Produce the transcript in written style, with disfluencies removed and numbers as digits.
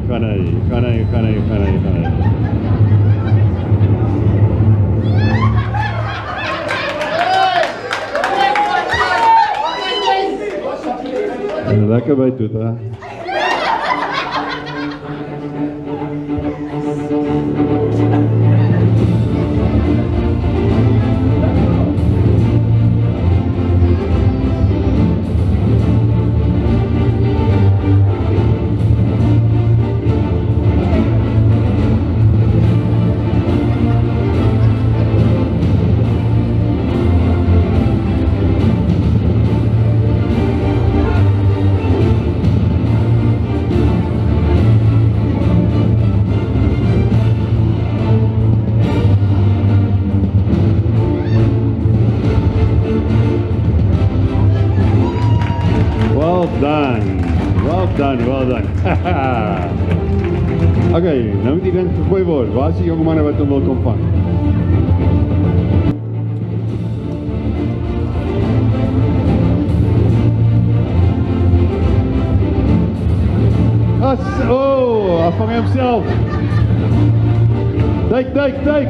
gaan hy. En lekker by toe, hè? Well done. Okay, nou moet die ding gegooi word. Waar is die jonge manne wat hom wil kom vang? As, oh, afvang homself. Duik.